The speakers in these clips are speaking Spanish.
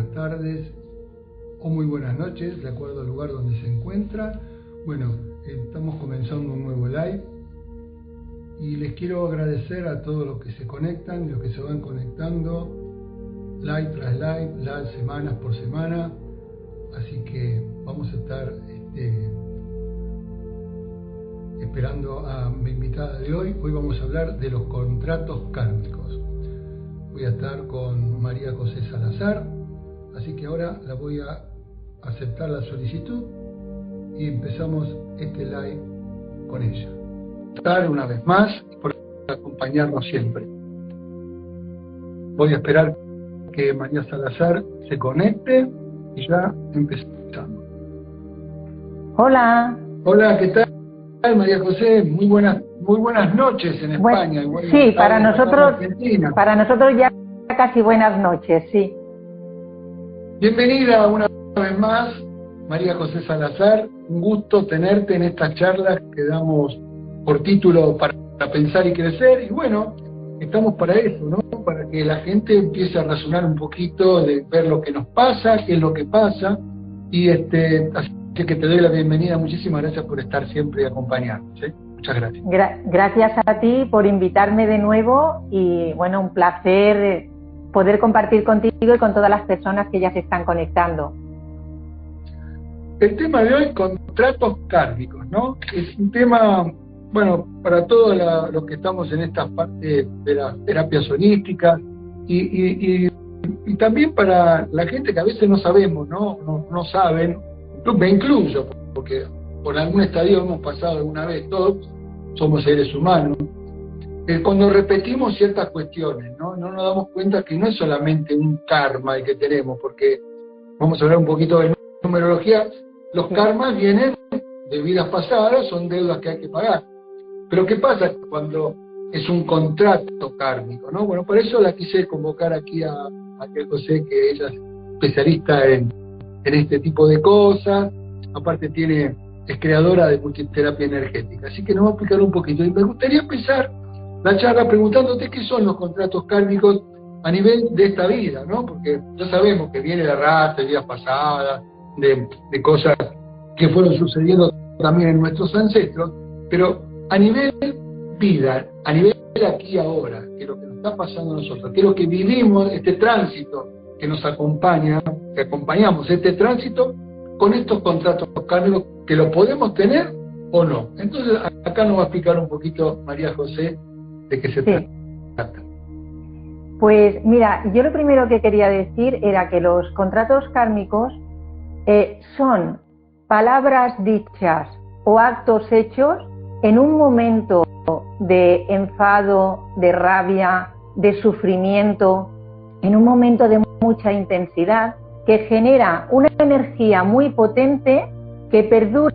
buenas tardes o muy buenas noches, de acuerdo al lugar donde se encuentra. Bueno, estamos comenzando un nuevo live y les quiero agradecer a todos los que se conectan, los que se van conectando, live tras live, semanas por semana. Así que vamos a estar esperando a mi invitada de hoy. Hoy vamos a hablar de los contratos kármicos. Voy a estar con María José Salazar, así que ahora la voy a aceptar la solicitud y empezamos este live con ella. Estar una vez más por acompañarnos siempre. Voy a esperar que María Salazar se conecte y ya empezamos. Hola. Hola, ¿qué tal, María José? Muy buenas noches en España. Bueno, sí, para nosotros ya casi buenas noches, sí. Bienvenida una vez más, María José Salazar. Un gusto tenerte en estas charlas que damos por título para pensar y crecer. Y bueno, estamos para eso, ¿no? Para que la gente empiece a razonar un poquito, de ver lo que nos pasa, qué es lo que pasa. Y así que te doy la bienvenida. Muchísimas gracias por estar siempre y acompañarnos, ¿sí? Muchas gracias. Gracias a ti por invitarme de nuevo y bueno, un placer poder compartir contigo y con todas las personas que ya se están conectando. El tema de hoy, contratos kármicos, ¿no? Es un tema, bueno, para todos los que estamos en esta parte de las terapias holísticas y también para la gente que a veces no sabemos, no saben, me incluyo, porque por algún estadio hemos pasado alguna vez, todos somos seres humanos. Cuando repetimos ciertas cuestiones, no nos damos cuenta que no es solamente un karma el que tenemos, porque vamos a hablar un poquito de numerología. Los karmas vienen de vidas pasadas, son deudas que hay que pagar. Pero ¿qué pasa cuando es un contrato kármico, ¿no? Bueno, por eso la quise convocar aquí a José, que ella es especialista en este tipo de cosas. Aparte es creadora de multiterapia energética. Así que nos va a explicar un poquito. Y me gustaría empezar la charla preguntándote qué son los contratos kármicos a nivel de esta vida, ¿no? Porque ya sabemos que viene de arrastre, de vidas pasadas, de cosas que fueron sucediendo también en nuestros ancestros, pero a nivel vida, a nivel aquí y ahora, que es lo que nos está pasando a nosotros, que es lo que vivimos, este tránsito que nos acompaña, que acompañamos este tránsito con estos contratos kármicos, que lo podemos tener o no. Entonces acá nos va a explicar un poquito María José de qué se trata. Pues mira, yo lo primero que quería decir era que los contratos kármicos son palabras dichas o actos hechos en un momento de enfado, de rabia, de sufrimiento, en un momento de mucha intensidad, que genera una energía muy potente que perdura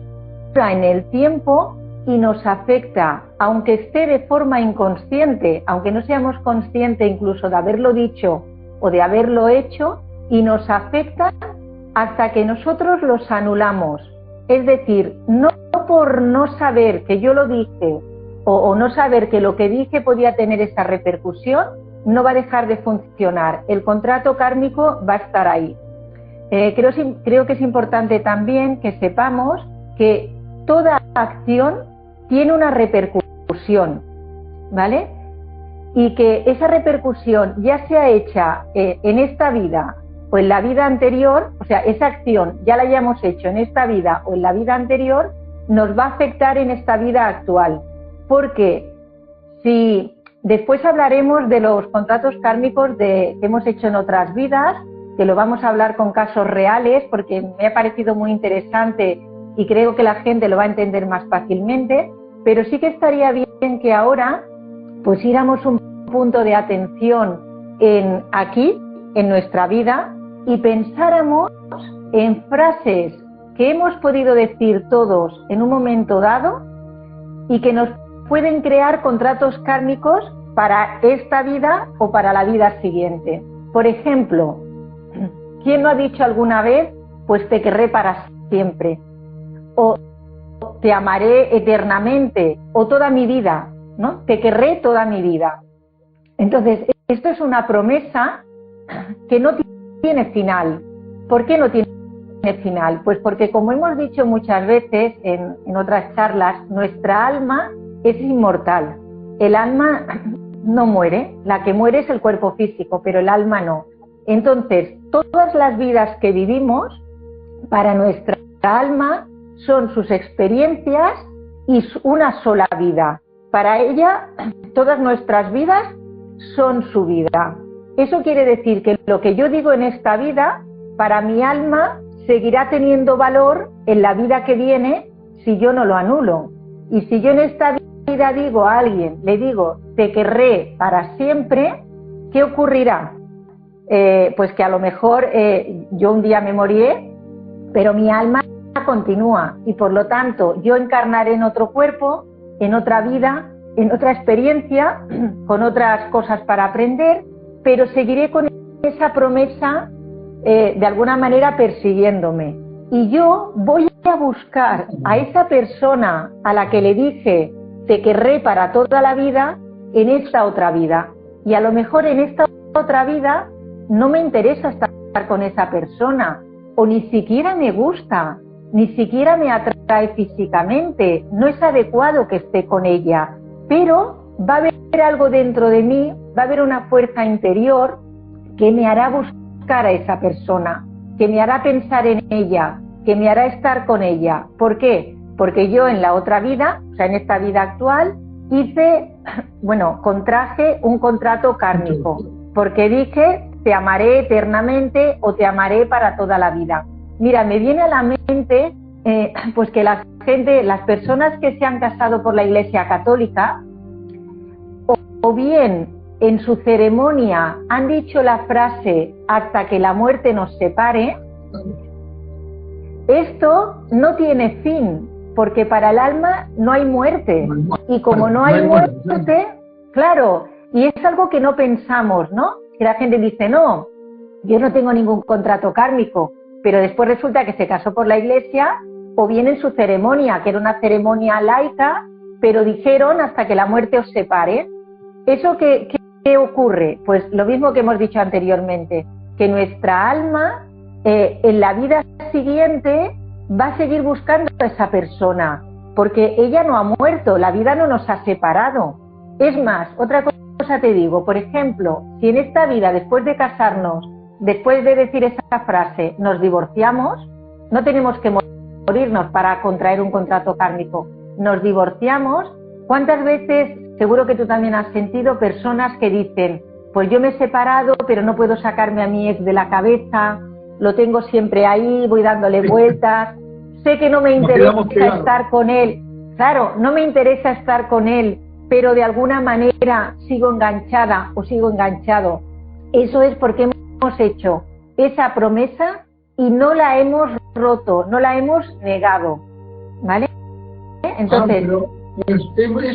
en el tiempo y nos afecta, aunque esté de forma inconsciente, aunque no seamos conscientes incluso de haberlo dicho o de haberlo hecho, y nos afecta hasta que nosotros los anulamos. Es decir, no por no saber que yo lo dije o no saber que lo que dije podía tener esa repercusión, no va a dejar de funcionar. El contrato kármico va a estar ahí. Creo que es importante también que sepamos que toda acción tiene una repercusión, ¿vale? Y que esa repercusión, ya sea hecha en esta vida o en la vida anterior, o sea, esa acción ya la hayamos hecho en esta vida o en la vida anterior, nos va a afectar en esta vida actual. Porque si después hablaremos de los contratos kármicos que hemos hecho en otras vidas, que lo vamos a hablar con casos reales, porque me ha parecido muy interesante y creo que la gente lo va a entender más fácilmente, pero sí que estaría bien que ahora pusiéramos un punto de atención aquí, en nuestra vida, y pensáramos en frases que hemos podido decir todos en un momento dado y que nos pueden crear contratos kármicos para esta vida o para la vida siguiente. Por ejemplo, ¿quién no ha dicho alguna vez, pues te querré para siempre? O te amaré eternamente, o toda mi vida, ¿no? Te querré toda mi vida. Entonces, esto es una promesa que no tiene final. ¿Por qué no tiene final? Pues porque, como hemos dicho muchas veces en otras charlas, nuestra alma es inmortal. El alma no muere, la que muere es el cuerpo físico, pero el alma no. Entonces, todas las vidas que vivimos, para nuestra alma, son sus experiencias y una sola vida. Para ella, todas nuestras vidas son su vida. Eso quiere decir que lo que yo digo en esta vida, para mi alma, seguirá teniendo valor en la vida que viene si yo no lo anulo. Y si yo en esta vida digo a alguien, le digo, te querré para siempre, ¿qué ocurrirá? Pues que a lo mejor yo un día me moriré, pero mi alma continúa y por lo tanto yo encarnaré en otro cuerpo, en otra vida, en otra experiencia, con otras cosas para aprender, pero seguiré con esa promesa de alguna manera persiguiéndome. Y yo voy a buscar a esa persona a la que le dije te querré para toda la vida en esta otra vida. Y a lo mejor en esta otra vida no me interesa estar con esa persona, o ni siquiera me gusta, ni siquiera me atrae físicamente, no es adecuado que esté con ella, pero va a haber algo dentro de mí, va a haber una fuerza interior que me hará buscar a esa persona, que me hará pensar en ella, que me hará estar con ella. ¿Por qué? Porque yo en la otra vida, o sea, en esta vida actual, contraje un contrato kármico, porque dije te amaré eternamente o te amaré para toda la vida. Mira, me viene a la mente pues que las personas que se han casado por la Iglesia Católica, o bien en su ceremonia han dicho la frase hasta que la muerte nos separe, esto no tiene fin, porque para el alma no hay muerte, y como no hay muerte, claro, y es algo que no pensamos, ¿no? Que la gente dice, no, yo no tengo ningún contrato kármico, pero después resulta que se casó por la Iglesia, o bien en su ceremonia, que era una ceremonia laica, pero dijeron hasta que la muerte os separe. ¿Eso qué ocurre? Pues lo mismo que hemos dicho anteriormente, que nuestra alma en la vida siguiente va a seguir buscando a esa persona, porque ella no ha muerto, la vida no nos ha separado. Es más, otra cosa te digo, por ejemplo, si en esta vida, después de casarnos, después de decir esa frase, nos divorciamos, no tenemos que morirnos para contraer un contrato kármico, nos divorciamos. ¿Cuántas veces, seguro que tú también has sentido, personas que dicen, pues yo me he separado, pero no puedo sacarme a mi ex de la cabeza, lo tengo siempre ahí, voy dándole vueltas, sé que no me interesa estar con él, claro, no me interesa estar con él, pero de alguna manera sigo enganchada o sigo enganchado? Eso es porque hemos hecho esa promesa y no la hemos roto, no la hemos negado, ¿vale? Entonces...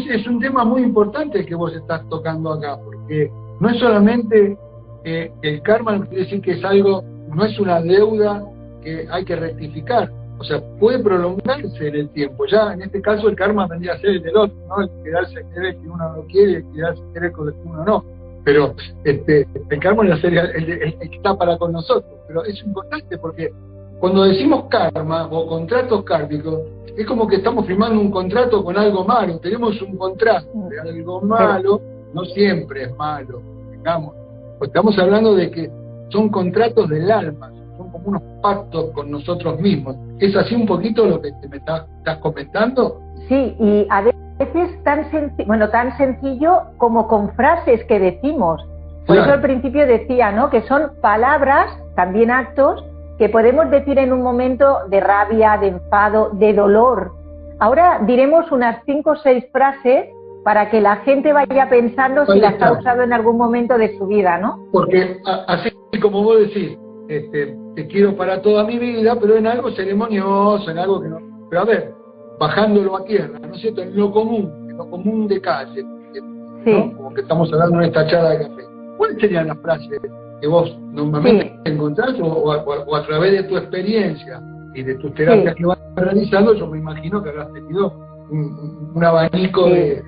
es un tema muy importante que vos estás tocando acá, porque no es solamente el karma, no quiere decir que es algo, no es una deuda que hay que rectificar, o sea, puede prolongarse en el tiempo. Ya en este caso el karma vendría a ser el del otro, ¿no? El quedarse a querer que uno no quiere y el quedarse a querer con el que uno no. Pero el karma es el que está para con nosotros. Pero es importante porque cuando decimos karma o contratos kármicos, es como que estamos firmando un contrato con algo malo. Tenemos un contrato de algo malo, no siempre es malo, digamos. Pues estamos hablando de que son contratos del alma, son como unos pactos con nosotros mismos. ¿Es así un poquito lo que me estás comentando? Sí, y a veces tan sencillo como con frases que decimos. Por eso al principio decía, ¿no?, que son palabras, también actos, que podemos decir en un momento de rabia, de enfado, de dolor. Ahora diremos unas 5 o 6 frases para que la gente vaya pensando si las ha usado en algún momento de su vida, ¿no? Porque así como vos decís, te quiero para toda mi vida, pero en algo ceremonioso, en algo que no... Pero a ver, bajándolo a tierra, ¿no es cierto?, en lo común de calle, ¿no? Sí. Como que estamos hablando en esta charla de café. ¿Cuáles serían las frases que vos normalmente encontrás o a través de tu experiencia y de tus terapias que vas realizando? Yo me imagino que habrás tenido un abanico de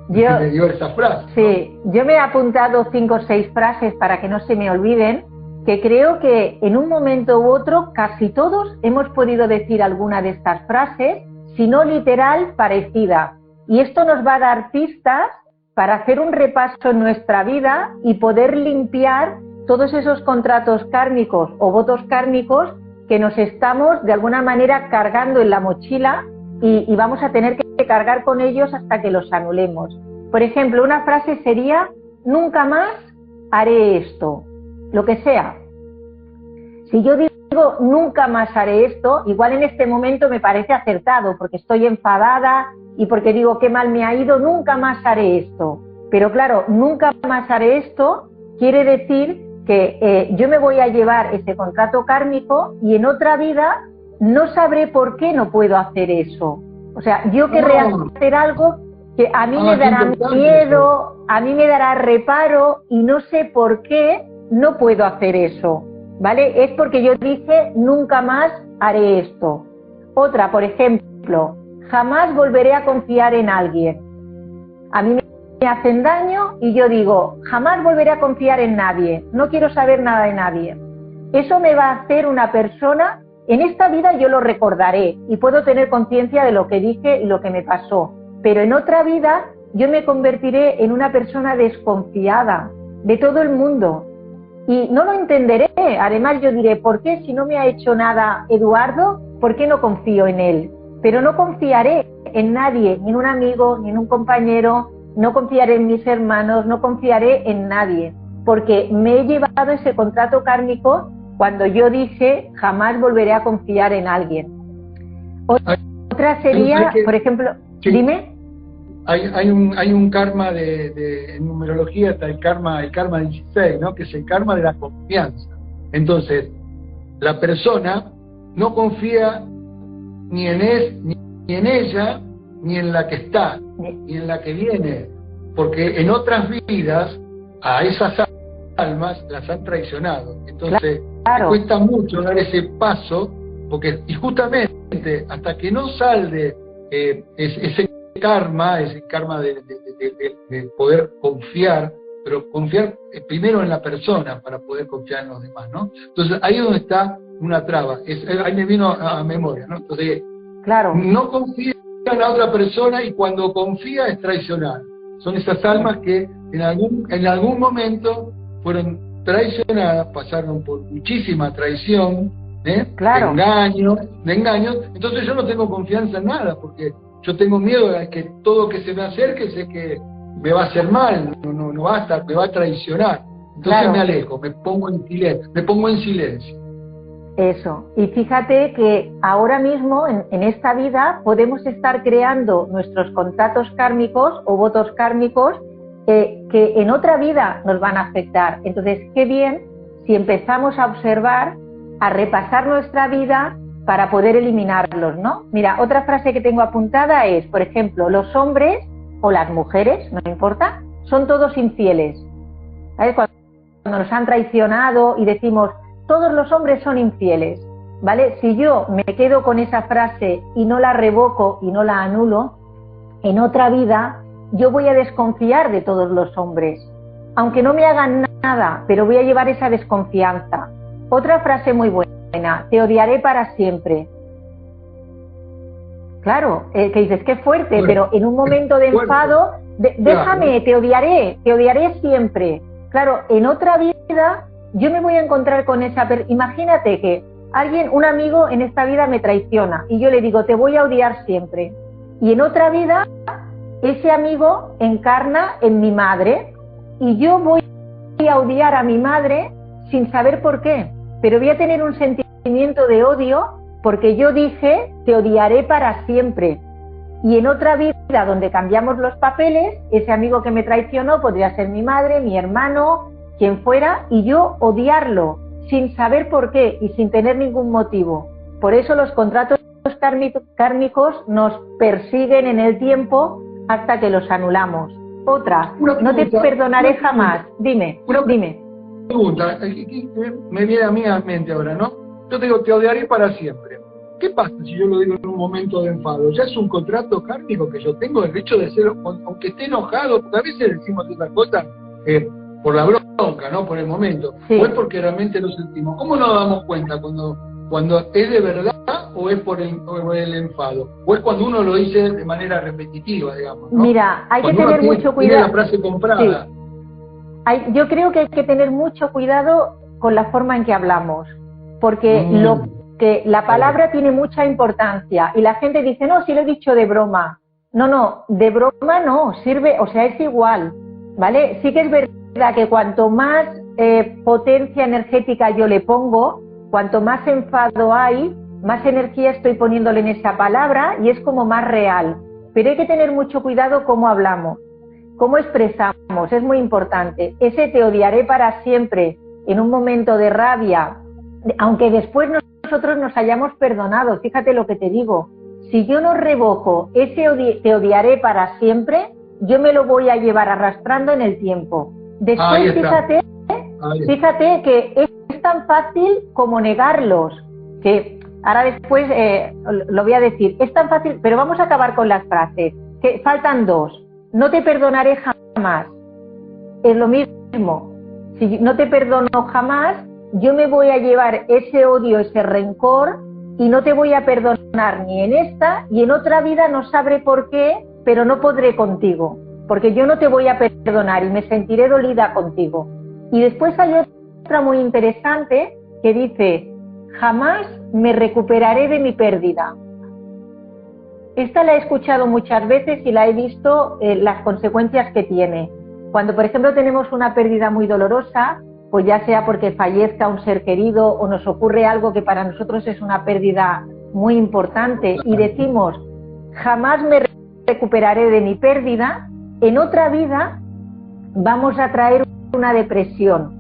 diversas frases. Sí, ¿no? Yo me he apuntado 5 o 6 frases para que no se me olviden, que creo que en un momento u otro casi todos hemos podido decir alguna de estas frases, si no literal, parecida. Y esto nos va a dar pistas para hacer un repaso en nuestra vida y poder limpiar todos esos contratos kármicos o votos kármicos que nos estamos de alguna manera cargando en la mochila y vamos a tener que cargar con ellos hasta que los anulemos. Por ejemplo, una frase sería: nunca más haré esto, lo que sea. Si yo digo nunca más haré esto, igual en este momento me parece acertado porque estoy enfadada y porque digo qué mal me ha ido, nunca más haré esto. Pero claro, nunca más haré esto quiere decir que yo me voy a llevar ese contrato kármico y en otra vida no sabré por qué no puedo hacer eso. O sea, yo querré hacer algo que a mí me dará miedo, a mí me dará reparo y no sé por qué no puedo hacer eso, ¿vale? Es porque yo dije nunca más haré esto. Otra, por ejemplo, jamás volveré a confiar en alguien. A mí me hacen daño y yo digo, jamás volveré a confiar en nadie, no quiero saber nada de nadie. Eso me va a hacer una persona, en esta vida yo lo recordaré y puedo tener conciencia de lo que dije y lo que me pasó, pero en otra vida yo me convertiré en una persona desconfiada de todo el mundo y no lo entenderé. Además yo diré, ¿por qué si no me ha hecho nada Eduardo, por qué no confío en él? Pero no confiaré en nadie, ni en un amigo, ni en un compañero, no confiaré en mis hermanos, no confiaré en nadie, porque me he llevado ese contrato kármico cuando yo dije jamás volveré a confiar en alguien. Otra sería, por ejemplo, sí. Dime. Hay un karma en numerología, está el karma 16, ¿no? Que es el karma de la confianza. Entonces, la persona no confía ni en ella, ni en la que está, ni en la que viene, porque en otras vidas a esas almas las han traicionado. Entonces, claro, cuesta mucho dar ese paso, porque y justamente hasta que no salde ese karma de poder confiar, pero confiar primero en la persona para poder confiar en los demás, ¿no? Entonces, ahí es donde está una traba. Ahí me vino a memoria, ¿no? Entonces, claro, no confía en la otra persona y cuando confía es traicionar. Son esas almas que en algún momento fueron traicionadas, pasaron por muchísima traición, claro, de engaños. Entonces yo no tengo confianza en nada, porque yo tengo miedo de que todo que se me acerque sé que me va a hacer mal, no va a estar, me va a traicionar. Entonces claro, me alejo, me pongo en silencio. Eso. Y fíjate que ahora mismo, en esta vida, podemos estar creando nuestros contratos kármicos o votos kármicos que en otra vida nos van a afectar. Entonces, qué bien si empezamos a observar, a repasar nuestra vida para poder eliminarlos, ¿no? Mira, otra frase que tengo apuntada es, por ejemplo, los hombres o las mujeres, no importa, son todos infieles. ¿Sabes? Cuando nos han traicionado y decimos, todos los hombres son infieles, ¿vale? Si yo me quedo con esa frase y no la revoco y no la anulo, en otra vida yo voy a desconfiar de todos los hombres, aunque no me hagan nada, pero voy a llevar esa desconfianza. Otra frase muy buena, te odiaré para siempre. Claro, que dices, qué fuerte, bueno, pero en un momento de enfado, déjame, te odiaré siempre. Claro, en otra vida yo me voy a encontrar con esa persona. Imagínate que un amigo en esta vida me traiciona y yo le digo, te voy a odiar siempre. Y en otra vida, ese amigo encarna en mi madre y yo voy a odiar a mi madre sin saber por qué. Pero voy a tener un sentimiento de odio porque yo dije, te odiaré para siempre. Y en otra vida donde cambiamos los papeles, ese amigo que me traicionó podría ser mi madre, mi hermano, quien fuera, y yo odiarlo sin saber por qué y sin tener ningún motivo. Por eso los contratos kármicos nos persiguen en el tiempo hasta que los anulamos. Otra, no te perdonaré jamás. Dime. Pregunta, me viene a mí a la mente ahora, ¿no? Yo te digo, te odiaré para siempre. ¿Qué pasa si yo lo digo en un momento de enfado? Ya es un contrato kármico que yo tengo el derecho de ser, aunque esté enojado, porque a veces decimos esas cosas por la bronca, ¿no? Por el momento. Sí. O es porque realmente lo sentimos. ¿Cómo nos damos cuenta cuando es de verdad o es por el enfado? O es cuando uno lo dice de manera repetitiva, digamos, ¿no? Mira, hay cuando que tener mucho cuidado. Tiene la frase comprada. Sí. Yo creo que hay que tener mucho cuidado con la forma en que hablamos, porque la palabra tiene mucha importancia y la gente dice, no, si lo he dicho de broma. No, de broma no, sirve, o sea, es igual, ¿vale? Sí que es verdad que cuanto más potencia energética yo le pongo, cuanto más enfado hay, más energía estoy poniéndole en esa palabra y es como más real. Pero hay que tener mucho cuidado cómo hablamos, cómo expresamos, es muy importante. Ese te odiaré para siempre en un momento de rabia, aunque después nosotros nos hayamos perdonado, fíjate lo que te digo. Si yo no revoco ese te odiaré para siempre, yo me lo voy a llevar arrastrando en el tiempo. Después, fíjate que es tan fácil como negarlos, que ahora después lo voy a decir, es tan fácil, pero vamos a acabar con las frases, que faltan dos. No te perdonaré jamás, es lo mismo. Si no te perdono jamás, yo me voy a llevar ese odio, ese rencor, y no te voy a perdonar ni en esta y en otra vida, no sabré por qué, pero no podré contigo, porque yo no te voy a perdonar y me sentiré dolida contigo. Y después hay otra muy interesante que dice, jamás me recuperaré de mi pérdida. Esta la he escuchado muchas veces y la he visto las consecuencias que tiene. Cuando, por ejemplo, tenemos una pérdida muy dolorosa, pues ya sea porque fallezca un ser querido o nos ocurre algo que para nosotros es una pérdida muy importante y decimos, jamás me recuperaré de mi pérdida, en otra vida vamos a traer una depresión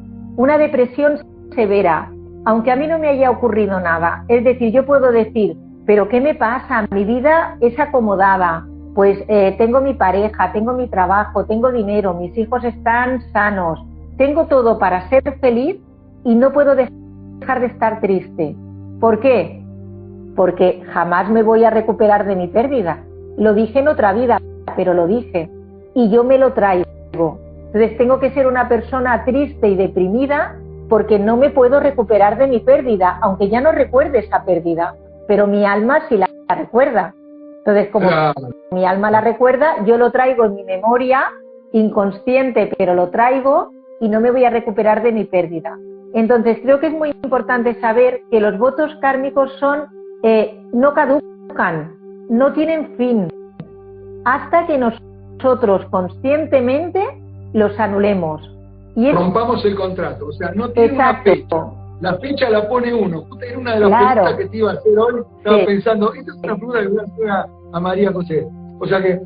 severa, aunque a mí no me haya ocurrido nada. Es decir, yo puedo decir, ¿pero qué me pasa? Mi vida es acomodada, pues tengo mi pareja, tengo mi trabajo, tengo dinero, mis hijos están sanos, tengo todo para ser feliz y no puedo dejar de estar triste. ¿Por qué? Porque jamás me voy a recuperar de mi pérdida. Lo dije en otra vida, pero lo dije y yo me lo traigo. Entonces tengo que ser una persona triste y deprimida porque no me puedo recuperar de mi pérdida, aunque ya no recuerde esa pérdida, pero mi alma sí la recuerda. Entonces, como mi alma la recuerda, yo lo traigo en mi memoria, inconsciente, pero lo traigo y no me voy a recuperar de mi pérdida. Entonces, creo que es muy importante saber que los votos kármicos no caducan, no tienen fin, hasta que nosotros conscientemente los anulemos. Y rompamos el contrato, o sea, no tiene una fecha. La fecha la pone uno. Justo en una de las preguntas que te iba a hacer hoy, estaba pensando, esta es una pregunta que voy a hacer a María José. O sea que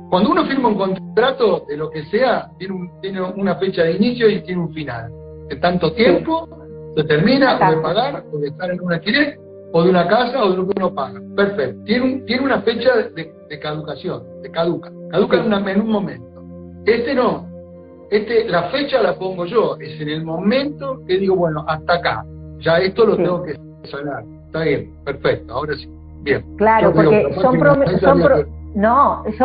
cuando uno firma un contrato de lo que sea, tiene una fecha de inicio y tiene un final. De tanto tiempo, se termina, o de pagar, o de estar en un alquiler, o de una casa, o de lo que uno paga. Perfecto. Tiene una fecha de caducación, caduca en un momento. No. La fecha la pongo yo, es en el momento que digo, bueno, hasta acá, ya esto lo tengo que sanar. Está bien, perfecto, ahora sí, bien. Claro, porque son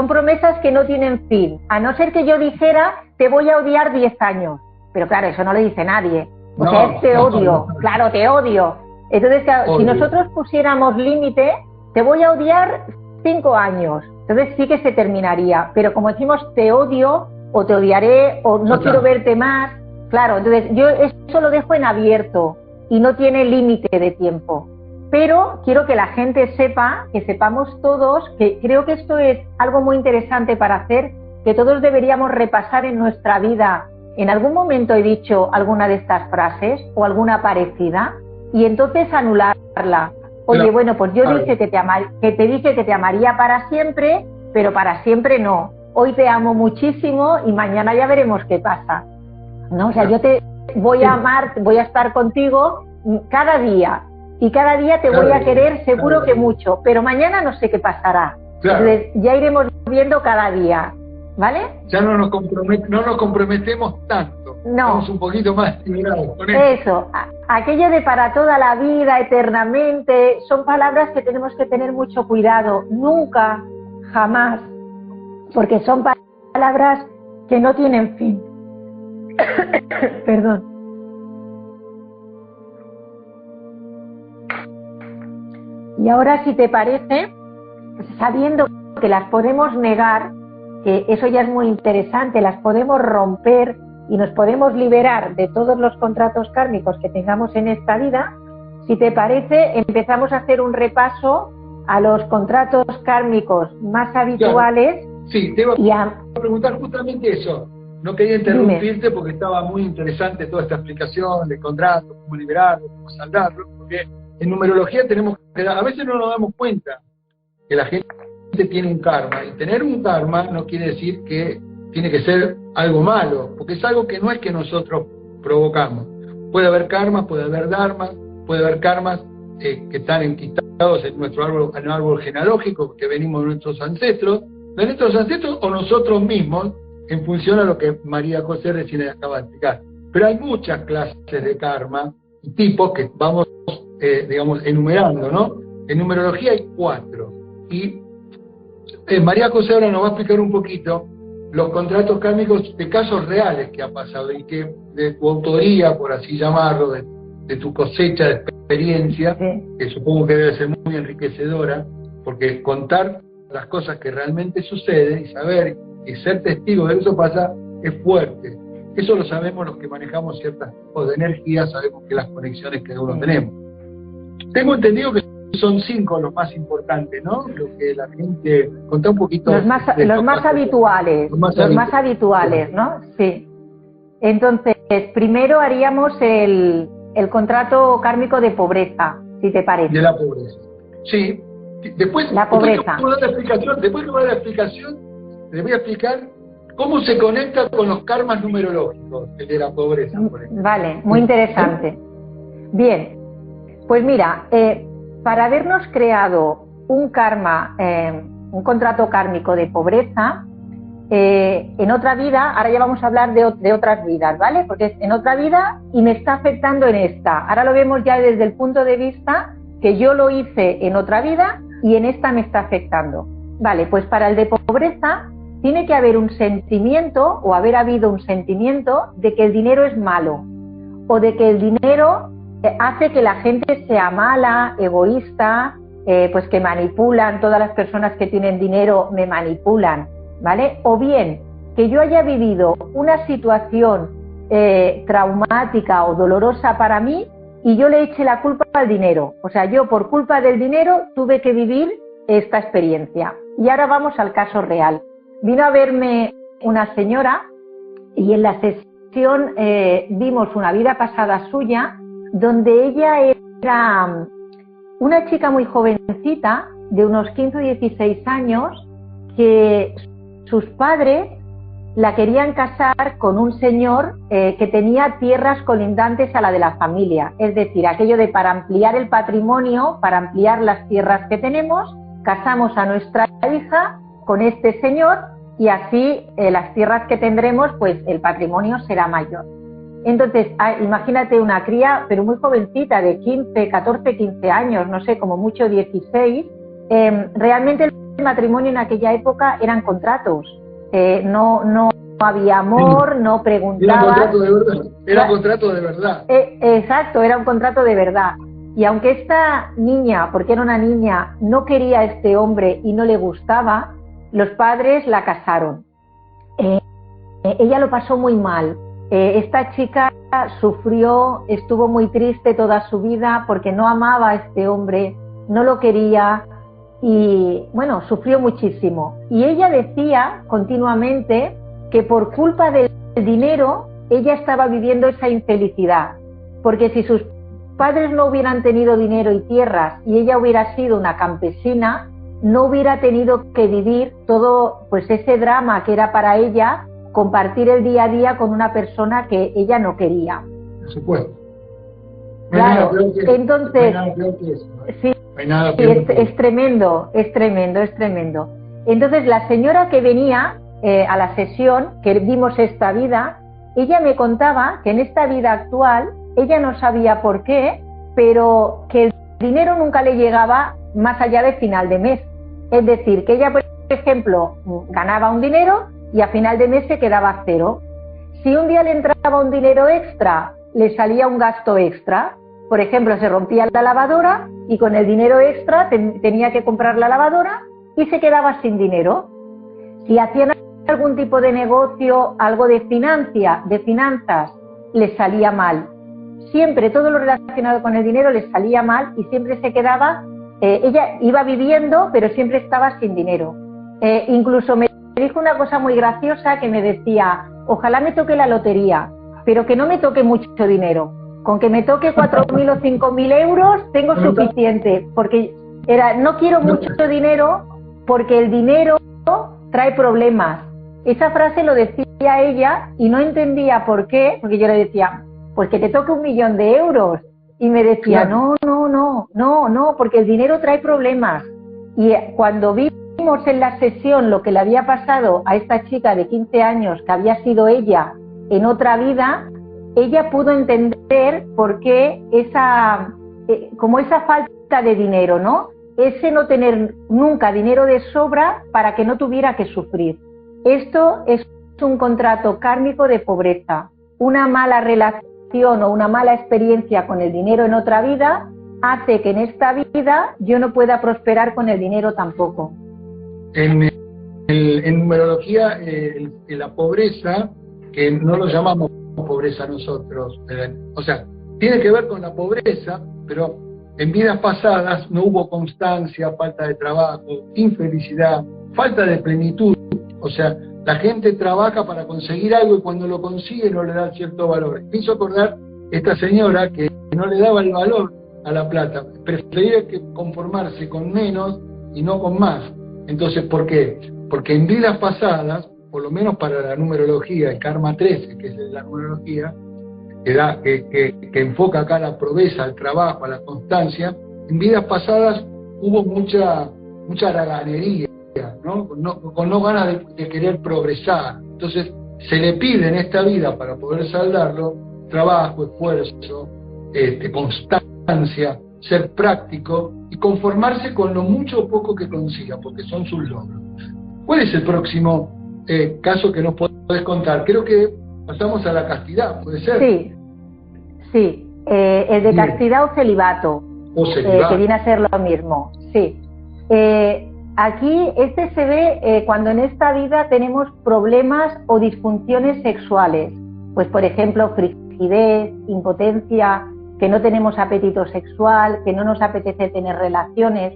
promesas que no tienen fin, a no ser que yo dijera, te voy a odiar 10 años, pero claro, eso no lo dice nadie, o sea, es te odio, claro, te odio. Entonces, si nosotros pusiéramos límite, te voy a odiar 5 años, entonces sí que se terminaría, pero como decimos te odio, o te odiaré, o no quiero verte más. Claro, entonces yo eso lo dejo en abierto y no tiene límite de tiempo. Pero quiero que la gente sepa, que sepamos todos, que creo que esto es algo muy interesante para hacer, que todos deberíamos repasar en nuestra vida. En algún momento he dicho alguna de estas frases o alguna parecida y entonces anularla. Oye, bueno, pues yo dije que te dije que te amaría para siempre, pero para siempre no. Hoy te amo muchísimo y mañana ya veremos qué pasa, ¿no? O sea, yo te voy a amar, voy a estar contigo cada día y cada día te voy a querer seguro que mucho, pero mañana no sé qué pasará. Entonces ya iremos viendo cada día, ¿vale? Ya no nos comprometemos tanto, estamos un poquito más liberados con eso. Aquello de para toda la vida, eternamente, son palabras que tenemos que tener mucho cuidado, nunca, jamás, porque son palabras que no tienen fin. Perdón. Y ahora, si te parece, sabiendo que las podemos negar, que eso ya es muy interesante, las podemos romper y nos podemos liberar de todos los contratos kármicos que tengamos en esta vida, si te parece, empezamos a hacer un repaso a los contratos kármicos más habituales. Claro. Sí, te iba a preguntar justamente eso. No quería interrumpirte porque estaba muy interesante toda esta explicación de contratos, cómo liberarlo, cómo saldarlo, porque en numerología tenemos que, a veces no nos damos cuenta que la gente tiene un karma, y tener un karma no quiere decir que tiene que ser algo malo, porque es algo que no es que nosotros provocamos. Puede haber karmas, puede haber dharmas, puede haber karmas que están enquistados en nuestro árbol genealógico, que venimos de nuestros ancestros o nosotros mismos, en función a lo que María José recién acaba de explicar. Pero hay muchas clases de karma y tipos que vamos, digamos, enumerando, ¿no? En numerología hay 4. Y María José ahora nos va a explicar un poquito los contratos kármicos de casos reales que ha pasado y que de tu autoría, por así llamarlo, de tu cosecha de experiencia, que supongo que debe ser muy enriquecedora, porque contar las cosas que realmente suceden y saber y ser testigo de eso pasa es fuerte. Eso lo sabemos los que manejamos ciertos tipos de energía, sabemos que las conexiones que uno tenemos. Tengo entendido que son 5 los más importantes, ¿no? Lo que la gente... Contá un poquito... Los más habituales, los más habituales, ¿no? Sí. Entonces, primero haríamos el contrato kármico de pobreza, si te parece. De la pobreza. Sí. Después, la pobreza. Después que me da la explicación, les voy a explicar cómo se conecta con los karmas numerológicos, el de la pobreza, por ejemplo. Vale, muy interesante. Bien, pues mira, para habernos creado un karma, un contrato kármico de pobreza, en otra vida, ahora ya vamos a hablar de otras vidas, ¿vale? Porque es en otra vida y me está afectando en esta. Ahora lo vemos ya desde el punto de vista que yo lo hice en otra vida y en esta me está afectando. Vale, pues para el de pobreza tiene que haber un sentimiento o haber habido un sentimiento de que el dinero es malo o de que el dinero hace que la gente sea mala, egoísta, pues que manipulan, todas las personas que tienen dinero me manipulan, ¿vale? O bien que yo haya vivido una situación traumática o dolorosa para mí y yo le eché la culpa al dinero. O sea, yo por culpa del dinero tuve que vivir esta experiencia. Y ahora vamos al caso real. Vino a verme una señora y en la sesión vimos una vida pasada suya donde ella era una chica muy jovencita de unos 15 o 16 años que sus padres la querían casar con un señor que tenía tierras colindantes a la de la familia. Es decir, aquello de para ampliar el patrimonio, para ampliar las tierras que tenemos, casamos a nuestra hija con este señor y así las tierras que tendremos, pues el patrimonio será mayor. Entonces, imagínate una cría, pero muy jovencita, de 15, 14, 15 años, no sé, como mucho 16. Realmente el matrimonio en aquella época eran contratos. No había amor, no preguntaban. Era contrato de verdad. Exacto, era un contrato de verdad. Y aunque esta niña, porque era una niña, no quería a este hombre y no le gustaba, los padres la casaron. Ella lo pasó muy mal. Esta chica sufrió, estuvo muy triste toda su vida porque no amaba a este hombre, no lo quería y, bueno, sufrió muchísimo. Y ella decía continuamente que por culpa del dinero ella estaba viviendo esa infelicidad, porque si sus padres no hubieran tenido dinero y tierras y ella hubiera sido una campesina, no hubiera tenido que vivir todo pues ese drama que era para ella compartir el día a día con una persona que ella no quería. Por supuesto. Claro, entonces, sí, es tremendo, es tremendo, es tremendo. Entonces la señora que venía a la sesión, que vimos esta vida, ella me contaba que en esta vida actual, ella no sabía por qué, pero que el dinero nunca le llegaba más allá de final de mes. Es decir, que ella, por ejemplo, ganaba un dinero y a final de mes se quedaba cero. si un día le entraba un dinero extra, le salía un gasto extra. Por ejemplo, se rompía la lavadora y con el dinero extra tenía que comprar la lavadora y se quedaba sin dinero. Si hacían algún tipo de negocio, algo de finanzas, les salía mal. Siempre todo lo relacionado con el dinero les salía mal y siempre se quedaba, ella iba viviendo, pero siempre estaba sin dinero. Incluso me dijo una cosa muy graciosa que me decía, ojalá me toque la lotería, pero que no me toque mucho dinero. Con que me toque 4.000 o 5.000 euros tengo suficiente, porque no quiero mucho dinero porque el dinero trae problemas. Esa frase lo decía ella y no entendía por qué, porque yo le decía, pues que te toque 1.000.000 de euros. Y me decía, no, porque el dinero trae problemas. Y cuando vimos en la sesión lo que le había pasado a esta chica de 15 años, que había sido ella en otra vida, ella pudo entender por qué como esa falta de dinero, ¿no? Ese no tener nunca dinero de sobra para que no tuviera que sufrir. Esto es un contrato kármico de pobreza. Una mala relación o una mala experiencia con el dinero en otra vida hace que en esta vida yo no pueda prosperar con el dinero tampoco. En numerología, la pobreza, que no lo llamamos pobreza nosotros, o sea, tiene que ver con la pobreza, pero en vidas pasadas no hubo constancia, falta de trabajo, infelicidad, falta de plenitud. O sea, la gente trabaja para conseguir algo y cuando lo consigue no le da cierto valor. Me hizo acordar esta señora que no le daba el valor a la plata, prefería que conformarse con menos y no con más. Entonces, ¿por qué? Porque en vidas pasadas, por lo menos para la numerología, el karma 13, que es la numerología, que enfoca acá la proeza, el trabajo, la constancia, en vidas pasadas hubo mucha haraganería, ¿no? Con no ganas de querer progresar. Entonces, se le pide en esta vida, para poder saldarlo, trabajo, esfuerzo, constancia, ser práctico y conformarse con lo mucho o poco que consiga, porque son sus logros. ¿Cuál es el próximo caso que nos podés contar? Creo que pasamos a la castidad, ¿puede ser? Sí, el de castidad o celibato, que viene a ser lo mismo, sí. Aquí se ve cuando en esta vida tenemos problemas o disfunciones sexuales, pues por ejemplo frigidez, impotencia, que no tenemos apetito sexual, que no nos apetece tener relaciones.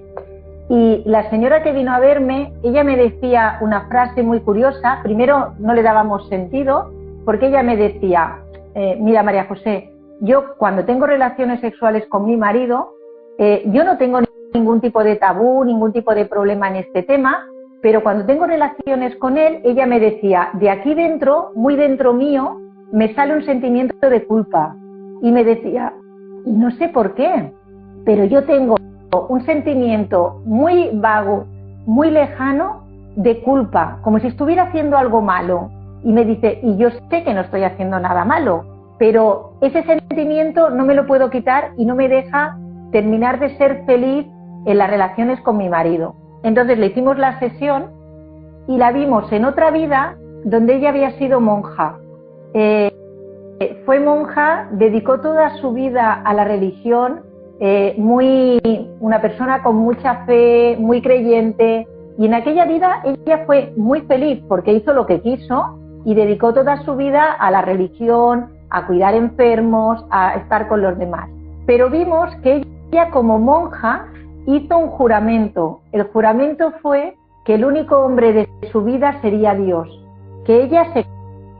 Y la señora que vino a verme, ella me decía una frase muy curiosa. Primero no le dábamos sentido, porque ella me decía, mira María José, yo cuando tengo relaciones sexuales con mi marido, yo no tengo ningún tipo de tabú, ningún tipo de problema en este tema, pero cuando tengo relaciones con él, ella me decía, de aquí dentro, muy dentro mío, me sale un sentimiento de culpa. Y me decía, no sé por qué, pero yo tengo un sentimiento muy vago, muy lejano de culpa, como si estuviera haciendo algo malo. Y me dice, y yo sé que no estoy haciendo nada malo, pero ese sentimiento no me lo puedo quitar y no me deja terminar de ser feliz en las relaciones con mi marido. Entonces le hicimos la sesión y la vimos en otra vida donde ella había sido monja. Fue monja, dedicó toda su vida a la religión, una persona con mucha fe, muy creyente, y en aquella vida ella fue muy feliz porque hizo lo que quiso y dedicó toda su vida a la religión, a cuidar enfermos, a estar con los demás. Pero vimos que ella como monja hizo un juramento. El juramento fue que el único hombre de su vida sería Dios, que ella se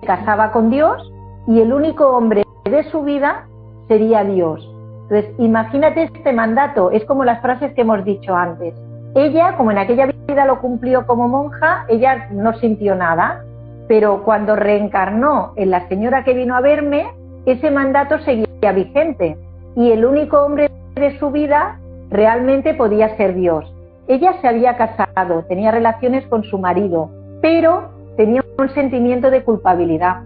casaba con Dios y el único hombre de su vida sería Dios. Entonces, imagínate este mandato, es como las frases que hemos dicho antes. Ella, como en aquella vida lo cumplió como monja, ella no sintió nada, pero cuando reencarnó en la señora que vino a verme, ese mandato seguía vigente y el único hombre de su vida realmente podía ser Dios. Ella se había casado, tenía relaciones con su marido, pero tenía un sentimiento de culpabilidad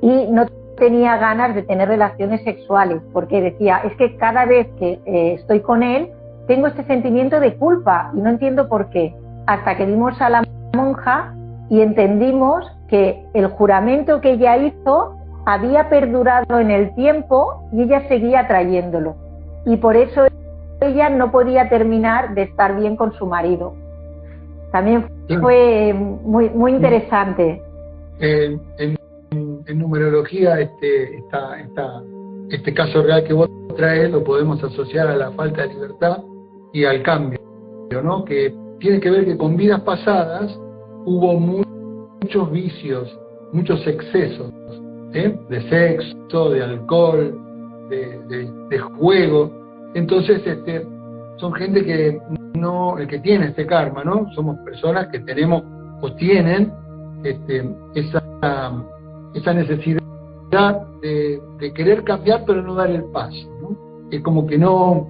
y no tenía ganas de tener relaciones sexuales, porque decía, es que cada vez que estoy con él, tengo este sentimiento de culpa y no entiendo por qué. Hasta que vimos a la monja y entendimos que el juramento que ella hizo había perdurado en el tiempo y ella seguía trayéndolo. Y por eso ella no podía terminar de estar bien con su marido. También fue muy interesante. En numerología, este caso real que vos traes lo podemos asociar a la falta de libertad y al cambio, ¿no? Que tiene que ver que con vidas pasadas hubo muchos vicios, muchos excesos, de sexo, de alcohol, de juego. Entonces, son gente que no, el que tiene este karma, ¿no? Somos personas que tenemos o tienen esa necesidad de querer cambiar pero no dar el paso, ¿no? Es como que no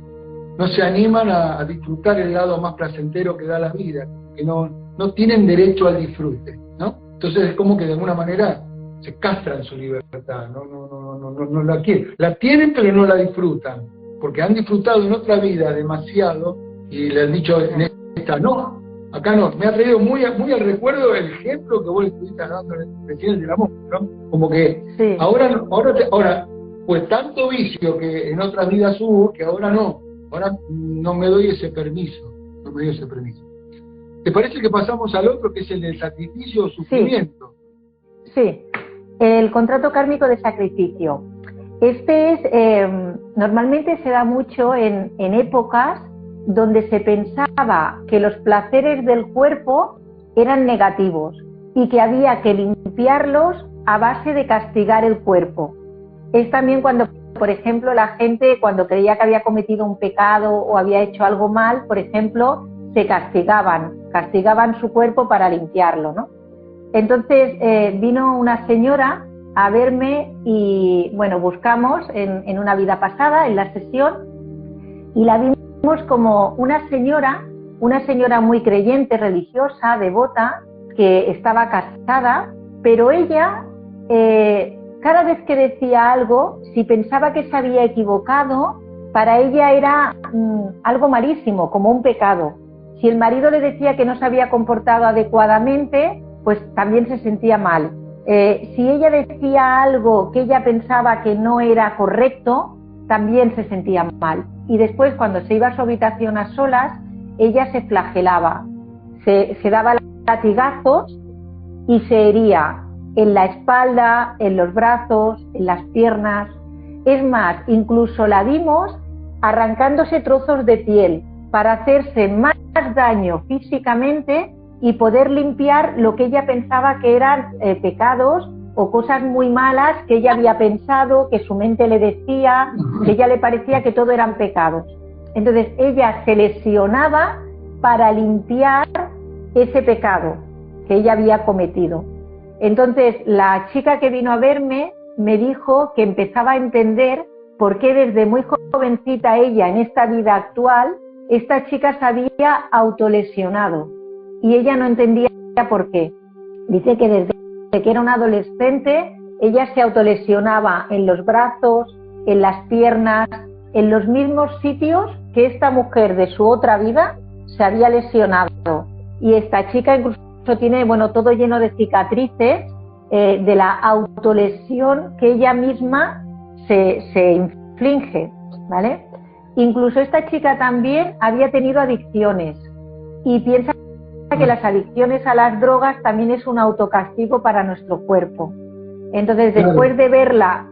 se animan a disfrutar el lado más placentero que da la vida, que no tienen derecho al disfrute, ¿no? Entonces es como que de alguna manera se castran su libertad, no la quieren, la tienen pero no la disfrutan, porque han disfrutado en otra vida demasiado y le han dicho en esta no, acá no. Me ha traído muy al recuerdo el ejemplo que vos le estuviste dando recién del amor, ¿no? Como que sí. ahora pues tanto vicio que en otras vidas hubo que ahora no me doy ese permiso, ¿Te parece que pasamos al otro, que es el del sacrificio o sufrimiento? Sí, el contrato kármico de sacrificio. Normalmente se da mucho en épocas donde se pensaba que los placeres del cuerpo eran negativos y que había que limpiarlos a base de castigar el cuerpo. Es también cuando, por ejemplo, la gente, cuando creía que había cometido un pecado o había hecho algo mal, por ejemplo, se castigaban su cuerpo para limpiarlo, ¿no? Entonces vino una señora a verme y, bueno, buscamos en una vida pasada, en la sesión, y la vimos como una señora muy creyente, religiosa, devota, que estaba casada, pero ella, cada vez que decía algo, si pensaba que se había equivocado, para ella era algo malísimo, como un pecado. Si el marido le decía que no se había comportado adecuadamente, pues también se sentía mal. Si ella decía algo que ella pensaba que no era correcto, también se sentía mal. Y después, cuando se iba a su habitación a solas, ella se flagelaba, se daba latigazos y se hería en la espalda, en los brazos, en las piernas. Es más, incluso la vimos arrancándose trozos de piel para hacerse más daño físicamente y poder limpiar lo que ella pensaba que eran pecados o cosas muy malas que ella había pensado, que su mente le decía, que ella le parecía que todo eran pecados. Entonces ella se lesionaba para limpiar ese pecado que ella había cometido. Entonces la chica que vino a verme me dijo que empezaba a entender por qué desde muy jovencita ella, en esta vida actual, esta chica se había autolesionado y ella no entendía por qué. Dice que desde que era una adolescente ella se autolesionaba en los brazos, en las piernas, en los mismos sitios que esta mujer de su otra vida se había lesionado. Y esta chica incluso tiene, bueno, todo lleno de cicatrices de la autolesión que ella misma se inflige, ¿vale? Incluso esta chica también había tenido adicciones y piensa que las adicciones a las drogas también es un autocastigo para nuestro cuerpo. Entonces, después de verla,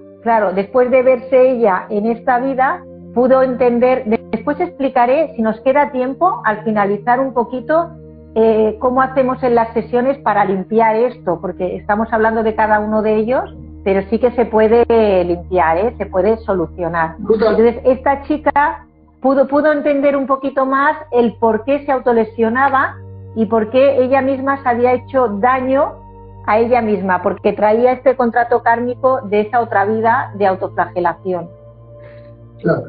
después de verse ella en esta vida, pudo entender. Después explicaré, si nos queda tiempo, al finalizar un poquito, cómo hacemos en las sesiones para limpiar esto, porque estamos hablando de cada uno de ellos, pero sí que se puede limpiar, se puede solucionar. Entonces, esta chica pudo entender un poquito más el por qué se autolesionaba y por qué ella misma se había hecho daño a ella misma, porque traía este contrato kármico de esa otra vida de autoflagelación. Claro,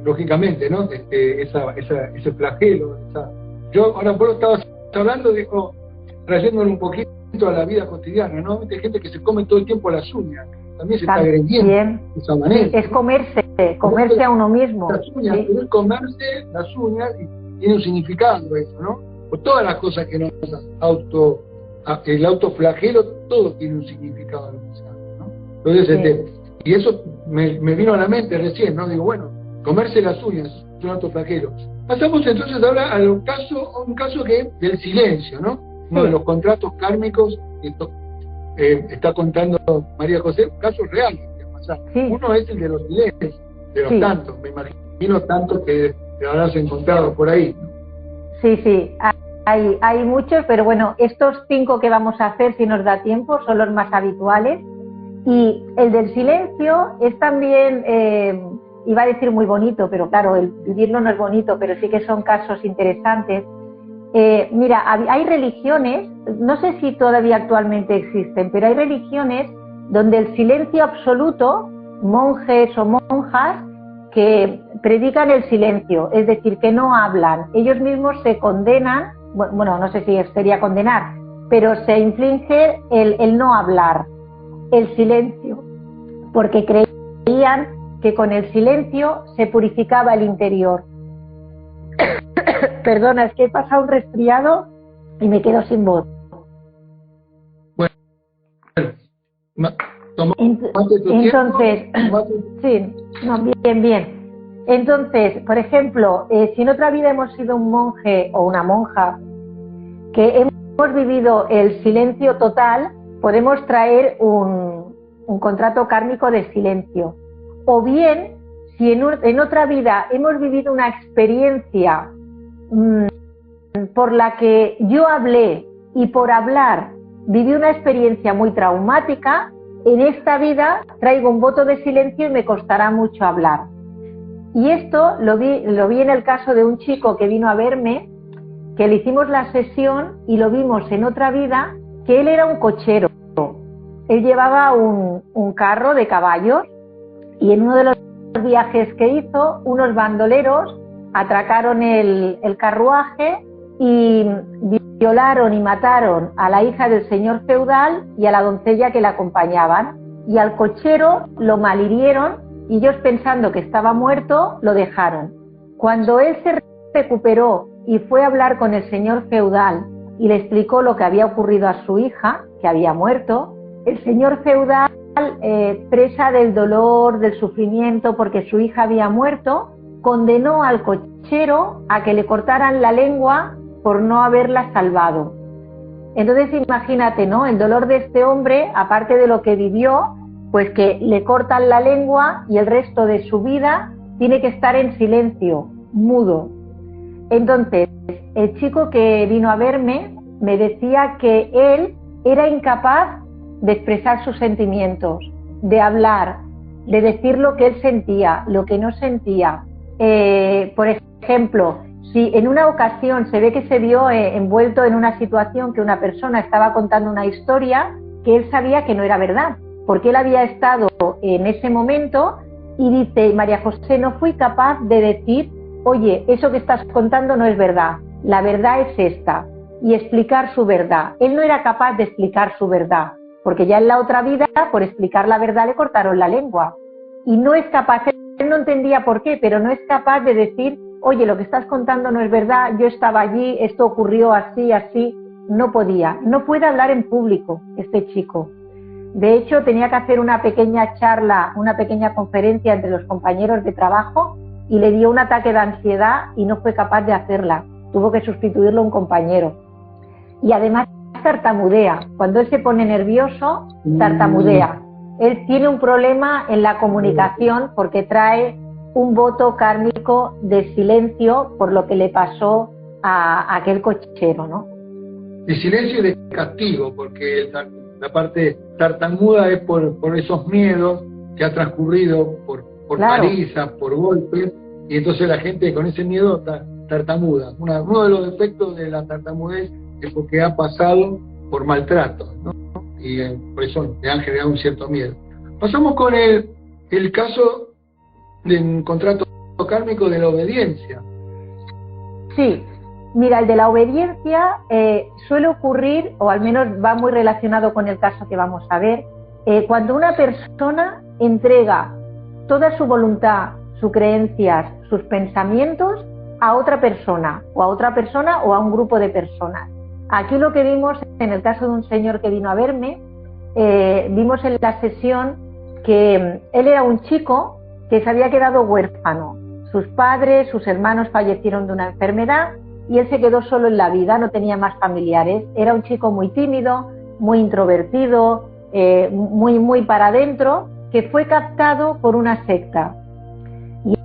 lógicamente, ¿no? Ese flagelo, yo ahora vos lo estabas hablando, trayéndolo un poquito a la vida cotidiana, ¿no? Hay gente que se come todo el tiempo las uñas, también se está agrediendo de esa manera. Sí, es comerse a uno mismo. Las uñas, sí. Es comerse las uñas y tiene un significado eso, ¿no? Por todas las cosas que nos el autoflagelo, todo tiene un significado en el mensaje, ¿no? Entonces, y eso me vino a la mente recién, ¿no? Digo, bueno, comerse las uñas es un autoflagelo. Pasamos entonces ahora a un caso que del silencio, ¿no? Uno de los contratos kármicos que está contando María José, casos reales que pasaron. Uno es el de los silencios, de los tantos, me imagino tantos que te habrás encontrado por ahí, ¿no? Sí, hay muchos, pero bueno, estos 5 que vamos a hacer, si nos da tiempo, son los más habituales. Y el del silencio es también, iba a decir muy bonito, pero claro, el vivirlo no es bonito, pero sí que son casos interesantes. Mira, hay religiones, no sé si todavía actualmente existen, pero hay religiones donde el silencio absoluto, monjes o monjas que predican el silencio, es decir, que no hablan, ellos mismos se condenan, bueno, no sé si sería condenar, pero se inflige el no hablar, el silencio, porque creían que con el silencio se purificaba el interior. Perdona, es que he pasado un resfriado y me quedo sin voz. Bueno, entonces, sí, no, bien. Entonces, por ejemplo, si en otra vida hemos sido un monje o una monja que hemos vivido el silencio total, podemos traer un contrato kármico de silencio. O bien, si en otra vida hemos vivido una experiencia por la que yo hablé y por hablar viví una experiencia muy traumática, en esta vida traigo un voto de silencio y me costará mucho hablar. Y esto lo vi en el caso de un chico que vino a verme, que le hicimos la sesión y lo vimos en otra vida, que él era un cochero. Él llevaba un carro de caballos y en uno de los viajes que hizo, unos bandoleros atracaron el carruaje y violaron y mataron a la hija del señor feudal y a la doncella que la acompañaban, y al cochero lo malhirieron y ellos, pensando que estaba muerto, lo dejaron. Cuando él se recuperó y fue a hablar con el señor feudal y le explicó lo que había ocurrido a su hija, que había muerto, el señor feudal, presa del dolor, del sufrimiento porque su hija había muerto, condenó al cochero a que le cortaran la lengua por no haberla salvado. Entonces imagínate, ¿no?, el dolor de este hombre, aparte de lo que vivió, pues que le cortan la lengua y el resto de su vida tiene que estar en silencio, mudo. Entonces, el chico que vino a verme me decía que él era incapaz de expresar sus sentimientos, de hablar, de decir lo que él sentía, lo que no sentía. Por ejemplo, si en una ocasión se ve que se vio envuelto en una situación que una persona estaba contando una historia que él sabía que no era verdad, porque él había estado en ese momento, y dice, María José, no fui capaz de decir, oye, eso que estás contando no es verdad, la verdad es esta, y explicar su verdad. Él no era capaz de explicar su verdad, porque ya en la otra vida, por explicar la verdad, le cortaron la lengua. Y no es capaz, él no entendía por qué, pero no es capaz de decir, oye, lo que estás contando no es verdad, yo estaba allí, esto ocurrió así, así. No podía, no puede hablar en público este chico. De hecho, tenía que hacer una pequeña charla, una pequeña conferencia entre los compañeros de trabajo y le dio un ataque de ansiedad y no fue capaz de hacerla. Tuvo que sustituirlo un compañero. Y además tartamudea. Cuando él se pone nervioso, tartamudea. Él tiene un problema en la comunicación porque trae un voto kármico de silencio por lo que le pasó a aquel cochero, ¿no? De silencio y de castigo, porque la parte tartamuda es por esos miedos que ha transcurrido por claro, palizas, por golpes, y entonces la gente con ese miedo tartamuda. Uno de los defectos de la tartamudez es porque ha pasado por maltrato, ¿no? Y por eso le han generado un cierto miedo. Pasamos con el caso de un contrato kármico de la obediencia. Sí, mira, el de la obediencia suele ocurrir, o al menos va muy relacionado con el caso que vamos a ver, cuando una persona entrega toda su voluntad, sus creencias, sus pensamientos a otra persona o a un grupo de personas. Aquí lo que vimos en el caso de un señor que vino a verme, vimos en la sesión que él era un chico que se había quedado huérfano. Sus padres, sus hermanos fallecieron de una enfermedad y él se quedó solo en la vida, no tenía más familiares. Era un chico muy tímido, muy introvertido, muy para adentro, que fue captado por una secta. Y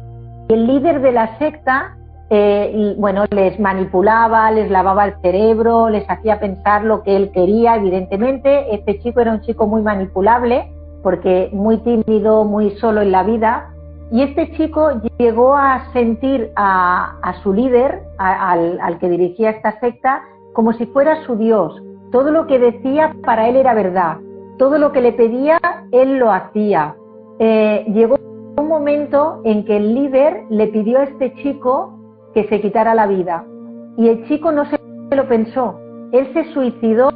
el líder de la secta, les manipulaba, les lavaba el cerebro, les hacía pensar lo que él quería. Evidentemente, este chico era un chico muy manipulable, porque muy tímido, muy solo en la vida. Y este chico llegó a sentir a su líder, al que dirigía esta secta, como si fuera su Dios. Todo lo que decía para él era verdad. Todo lo que le pedía, él lo hacía. Llegó un momento en que el líder le pidió a este chico que se quitara la vida. Y el chico no se lo pensó. Él se suicidó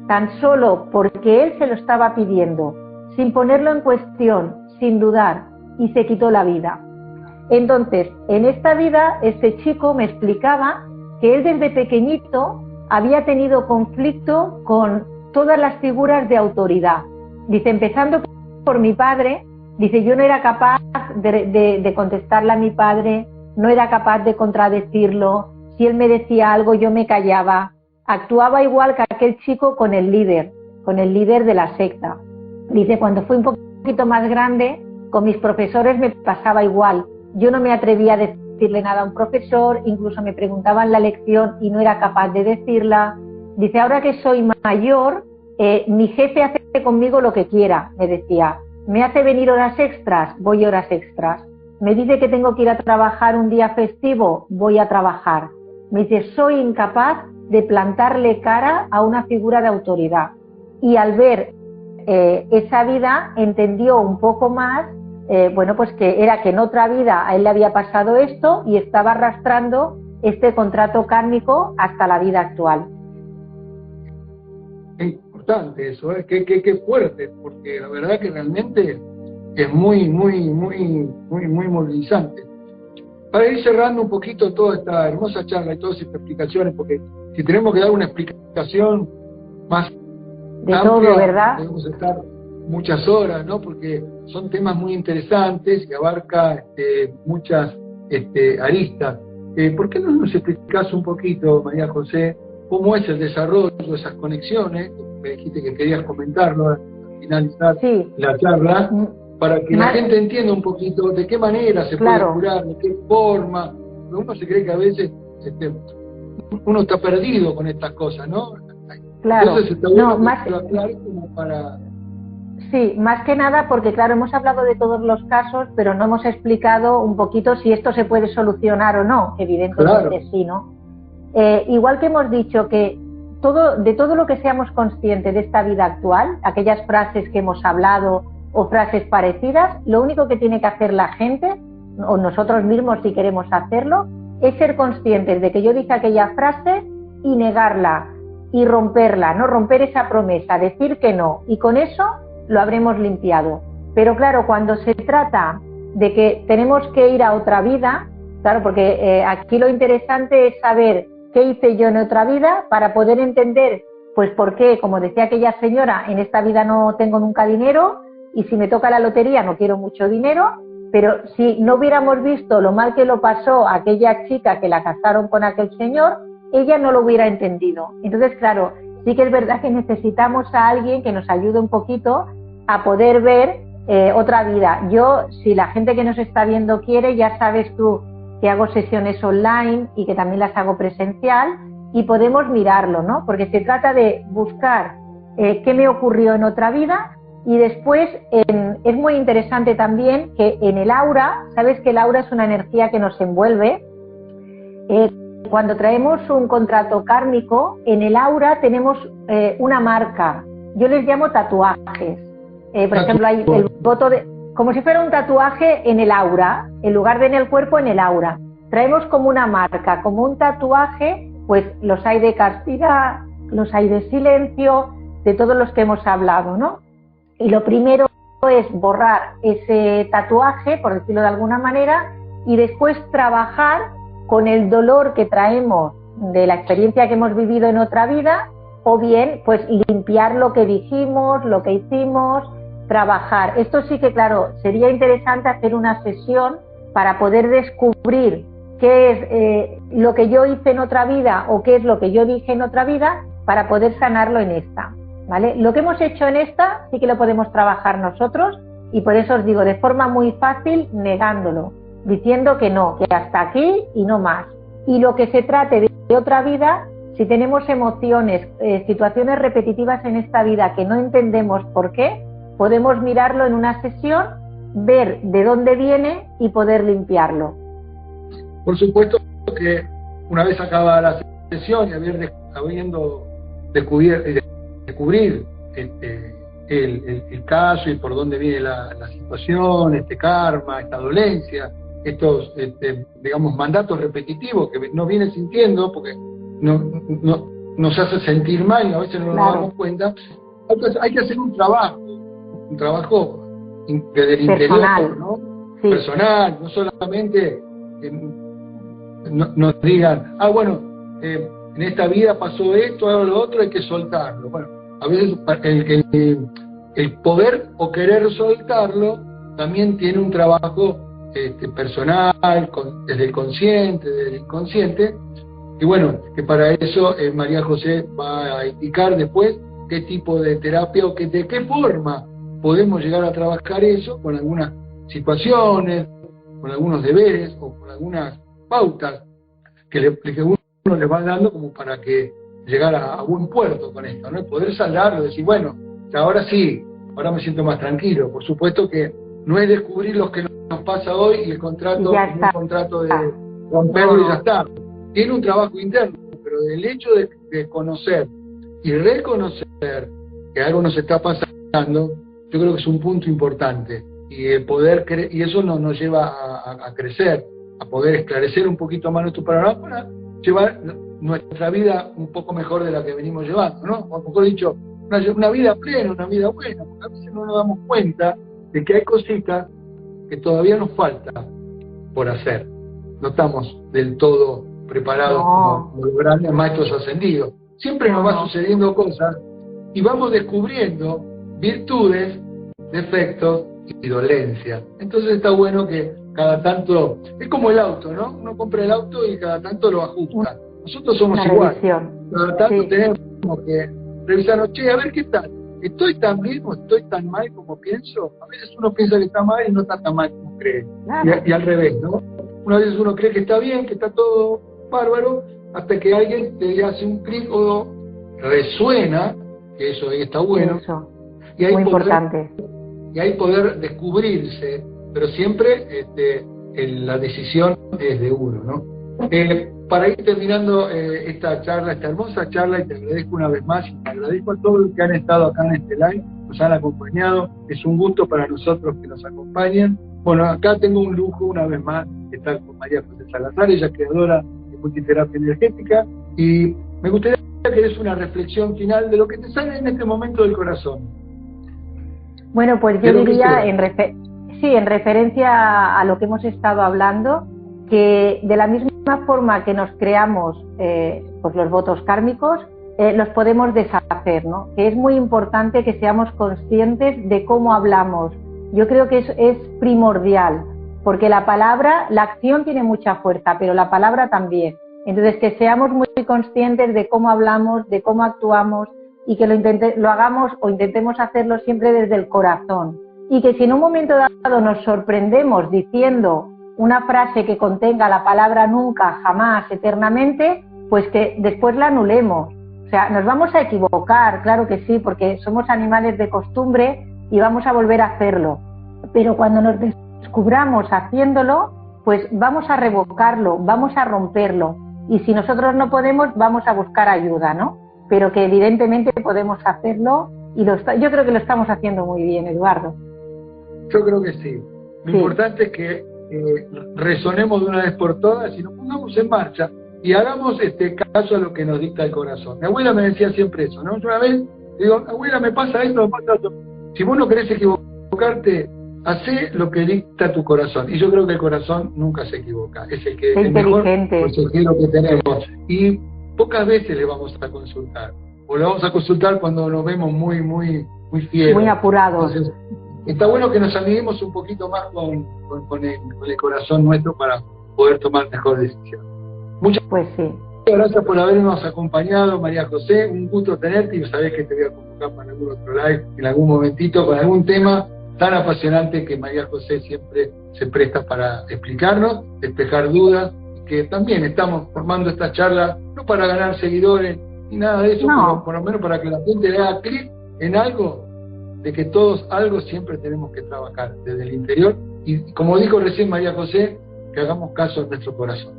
tan solo porque él se lo estaba pidiendo, sin ponerlo en cuestión, sin dudar, y se quitó la vida. Entonces, en esta vida, este chico me explicaba que él desde pequeñito había tenido conflicto con todas las figuras de autoridad. Dice, empezando por mi padre, dice, yo no era capaz de contestarle a mi padre, no era capaz de contradecirlo. Si él me decía algo, yo me callaba. Actuaba igual que aquel chico con el líder de la secta. Dice, cuando fui un poquito más grande, con mis profesores me pasaba igual. Yo no me atrevía a decirle nada a un profesor, incluso me preguntaban la lección y no era capaz de decirla. Dice, ahora que soy mayor, mi jefe hace conmigo lo que quiera, me decía. Me hace venir horas extras, voy horas extras. Me dice que tengo que ir a trabajar un día festivo, voy a trabajar. Me dice, soy incapaz de plantarle cara a una figura de autoridad. Y al ver esa vida, entendió un poco más, pues que era que en otra vida a él le había pasado esto y estaba arrastrando este contrato kármico hasta la vida actual. Es importante eso, qué fuerte, porque la verdad que realmente es muy movilizante. Para ir cerrando un poquito toda esta hermosa charla y todas estas explicaciones, porque si tenemos que dar una explicación más de amplia, todo, ¿verdad? Podemos estar muchas horas, ¿no? Porque son temas muy interesantes y abarca muchas aristas. ¿Por qué no nos explicás un poquito, María José, cómo es el desarrollo de esas conexiones? Me dijiste que querías comentarlo al finalizar la charla, para que la gente entienda un poquito de qué manera se puede curar, de qué forma. Uno se cree que a veces uno está perdido con estas cosas, ¿no? Claro. Entonces está bueno que lo aclares como para... Sí, más que nada porque, claro, hemos hablado de todos los casos, pero no hemos explicado un poquito si esto se puede solucionar o no. Evidentemente sí, ¿no? Igual que hemos dicho que de todo lo que seamos conscientes de esta vida actual, aquellas frases que hemos hablado o frases parecidas, lo único que tiene que hacer la gente, o nosotros mismos si queremos hacerlo, es ser conscientes de que yo dije aquella frase y negarla y romperla, no romper esa promesa, decir que no, y con eso lo habremos limpiado. Pero claro, cuando se trata de que tenemos que ir a otra vida, claro, porque aquí lo interesante es saber qué hice yo en otra vida para poder entender, pues por qué, como decía aquella señora, en esta vida no tengo nunca dinero, y si me toca la lotería no quiero mucho dinero, pero si no hubiéramos visto lo mal que lo pasó a aquella chica que la casaron con aquel señor, ella no lo hubiera entendido. Entonces, claro, sí que es verdad que necesitamos a alguien que nos ayude un poquito a poder ver otra vida. Yo, si la gente que nos está viendo quiere, ya sabes tú que hago sesiones online y que también las hago presencial y podemos mirarlo, ¿no? Porque se trata de buscar qué me ocurrió en otra vida. Y después es muy interesante también que en el aura, sabes que el aura es una energía que nos envuelve. Cuando traemos un contrato kármico, en el aura tenemos una marca. Yo les llamo tatuajes. Por ejemplo, hay el voto como si fuera un tatuaje en el aura, en lugar de en el cuerpo, en el aura. Traemos como una marca, como un tatuaje, pues los hay de castidad, los hay de silencio, de todos los que hemos hablado, ¿no? Y lo primero es borrar ese tatuaje, por decirlo de alguna manera, y después trabajar con el dolor que traemos de la experiencia que hemos vivido en otra vida, o bien pues limpiar lo que dijimos, lo que hicimos, trabajar. Esto sí que, claro, sería interesante hacer una sesión para poder descubrir qué es lo que yo hice en otra vida o qué es lo que yo dije en otra vida para poder sanarlo en esta, ¿vale? Lo que hemos hecho en esta sí que lo podemos trabajar nosotros, y por eso os digo, de forma muy fácil, negándolo, diciendo que no, que hasta aquí y no más. Y lo que se trate de otra vida, si tenemos emociones, situaciones repetitivas en esta vida que no entendemos por qué, podemos mirarlo en una sesión, ver de dónde viene y poder limpiarlo. Por supuesto que una vez acabada la sesión y habiendo descubrir el caso y por dónde viene la situación, este karma, esta dolencia, estos digamos mandatos repetitivos que no viene sintiendo porque nos hace sentir mal y a veces no nos damos cuenta, hay que hacer un trabajo desde el interior, ¿no? Sí. Personal, no solamente nos digan, bueno, en esta vida pasó esto, ahora lo otro, hay que soltarlo. Bueno, a veces el poder o querer soltarlo también tiene un trabajo personal, desde el consciente, desde el inconsciente, y bueno, que para eso María José va a indicar después qué tipo de terapia o de qué forma podemos llegar a trabajar eso con algunas situaciones, con algunos deberes o con algunas pautas que uno le va dando como para que llegar a buen puerto con esto, ¿no? Poder saldarlo, decir, bueno, ahora sí, ahora me siento más tranquilo. Por supuesto que no es descubrir lo que nos pasa hoy y el contrato es un contrato de romperlo y ya está. Tiene un trabajo interno, pero el hecho de conocer y reconocer que algo nos está pasando, yo creo que es un punto importante, y el poder y eso nos lleva a crecer, a poder esclarecer un poquito más nuestro panorama para llevar nuestra vida un poco mejor de la que venimos llevando, ¿no? O mejor dicho, una vida plena, una vida buena, porque a veces no nos damos cuenta de que hay cositas que todavía nos falta por hacer. No estamos del todo preparados como los grandes maestros ascendidos. Siempre nos va sucediendo cosas y vamos descubriendo virtudes, defectos y dolencias. Entonces está bueno que cada tanto, es como el auto, ¿no? Uno compra el auto y cada tanto lo ajusta. Nosotros somos iguales. Cada tanto tenemos que revisarnos, a ver qué tal. ¿Estoy tan bien o estoy tan mal como pienso? A veces uno piensa que está mal y no está tan mal como cree. Y al revés, ¿no? Una vez uno cree que está bien, que está todo bárbaro, hasta que alguien te hace un clic o resuena, que eso ahí está bueno. Eso. Y ahí muy importante. Y ahí poder descubrirse, pero siempre la decisión es de uno, ¿no? Para ir terminando esta hermosa charla, y te agradezco una vez más, y te agradezco a todos los que han estado acá en este live, nos han acompañado, es un gusto para nosotros que nos acompañen. Bueno, acá tengo un lujo una vez más de estar con María José Salazar, ella es creadora de multiterapia energética, y me gustaría que des una reflexión final de lo que te sale en este momento del corazón. Bueno, pues yo diría, en referencia a lo que hemos estado hablando, que de la misma forma que nos creamos pues los votos kármicos, los podemos deshacer, ¿no? Que es muy importante que seamos conscientes de cómo hablamos. Yo creo que es primordial, porque la palabra, la acción tiene mucha fuerza, pero la palabra también. Entonces, que seamos muy conscientes de cómo hablamos, de cómo actuamos, y que lo hagamos o intentemos hacerlo siempre desde el corazón. Y que si en un momento dado nos sorprendemos diciendo una frase que contenga la palabra nunca, jamás, eternamente, pues que después la anulemos. O sea, nos vamos a equivocar, claro que sí, porque somos animales de costumbre y vamos a volver a hacerlo. Pero cuando nos descubramos haciéndolo, pues vamos a revocarlo, vamos a romperlo. Y si nosotros no podemos, vamos a buscar ayuda, ¿no? Pero que evidentemente podemos hacerlo, y yo creo que lo estamos haciendo muy bien, Eduardo. Yo creo que sí. Lo importante es que resonemos de una vez por todas y nos pongamos en marcha y hagamos caso a lo que nos dicta el corazón. Mi abuela me decía siempre eso, ¿no? Yo una vez digo, abuela, me pasa esto, me pasa esto. Si vos no querés equivocarte, hacé lo que dicta tu corazón. Y yo creo que el corazón nunca se equivoca. Es el que es mejor consejero que tenemos. Y pocas veces le vamos a consultar, o le vamos a consultar cuando nos vemos muy fieros. Muy apurados. Entonces, está bueno que nos amiguemos un poquito más con el corazón nuestro para poder tomar mejor decisión. Muchas gracias por habernos acompañado, María José. Un gusto tenerte y sabés que te voy a convocar para algún otro live en algún momentito con algún tema tan apasionante que María José siempre se presta para explicarnos, despejar dudas, y que también estamos formando esta charla no para ganar seguidores ni nada de eso, pero por lo menos para que la gente le haga clic en algo, de que todos algo siempre tenemos que trabajar desde el interior, y como dijo recién María José, que hagamos caso a nuestro corazón.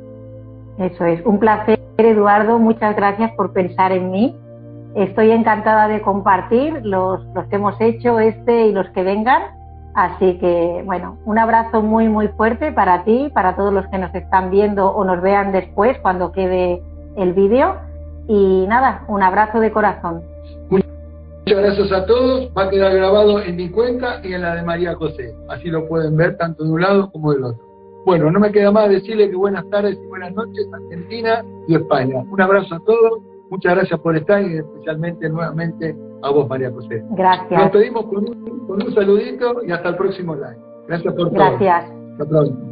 Eso es, un placer, Eduardo, muchas gracias por pensar en mí. Estoy encantada de compartir los que hemos hecho y los que vengan, así que bueno, un abrazo muy fuerte para ti, para todos los que nos están viendo o nos vean después cuando quede el vídeo, y nada, un abrazo de corazón. Muchas gracias a todos, va a quedar grabado en mi cuenta y en la de María José, así lo pueden ver tanto de un lado como del otro. Bueno, no me queda más decirle que buenas tardes y buenas noches Argentina y España. Un abrazo a todos, muchas gracias por estar y especialmente nuevamente a vos, María José. Gracias. Nos pedimos con un saludito y hasta el próximo live. Gracias por todo. Gracias. Hasta pronto.